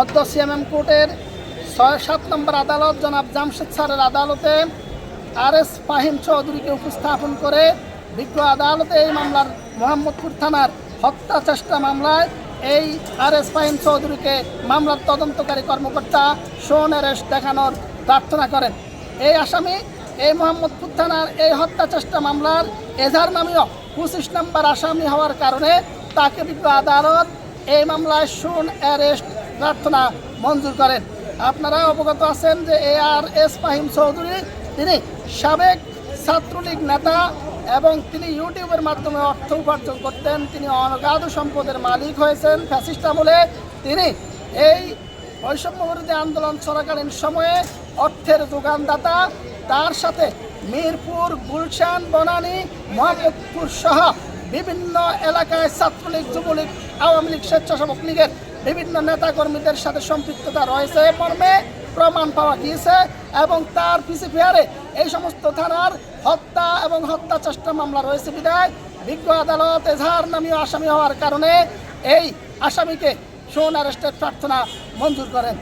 অদ্য সিএমএম কোর্টের ৬-৭ নম্বর আদালত জনাব জামশেদ স্যারের আদালতে RS ফাহিম চৌধুরীকে উপস্থাপন করে বিজ্ঞ আদালতে এই মামলার মোহাম্মদপুর থানার হত্যা চেষ্টা মামলায় এই RS ফাহিম চৌধুরীকে মামলার তদন্তকারী কর্মকর্তা শোন অ্যারেস্ট দেখানোর প্রার্থনা করেন। এই আসামি এই মোহাম্মদপুর থানার এই হত্যা চেষ্টা মামলার এজাহার নামীয় 25 নম্বর আসামি হওয়ার কারণে তাকে বিজ্ঞ আদালত এই মামলায় শোন অ্যারেস্ট প্রার্থনা মঞ্জুর করেন। আপনারা অবগত আছেন যে RS ফাহিম চৌধুরী তিনি সাবেক ছাত্রলীগ নেতা এবং তিনি ইউটিউবের মাধ্যমে অর্থ উপার্জন করতেন। তিনি অগাধ সম্পদের মালিক হয়েছেন ফ্যাসিস্ট আমলে। তিনি এই বৈষম্যবিরোধী আন্দোলন চলাকালীন সময়ে অর্থের যোগানদাতা, তার সাথে মিরপুর, গুলশান, বনানী, মোহাম্মদপুর সহ বিভিন্ন এলাকায় ছাত্রলীগ, যুবলীগ, আওয়ামী লীগ, স্বেচ্ছাসেবক লীগের বিভিন্ন নেতাকর্মীদের সাথে সম্পৃক্ততা রয়েছে মর্মে প্রমাণ পাওয়া গিয়েছে এবং তার পিছিয়ে এই সমস্ত থানার হত্যা এবং হত্যা চেষ্টা মামলা রয়েছে বিধায় বিজ্ঞ আদালত এজাহার নামীয় আসামি হওয়ার কারণে এই আসামিকে শোন অ্যারেস্টের প্রার্থনা মঞ্জুর করেন।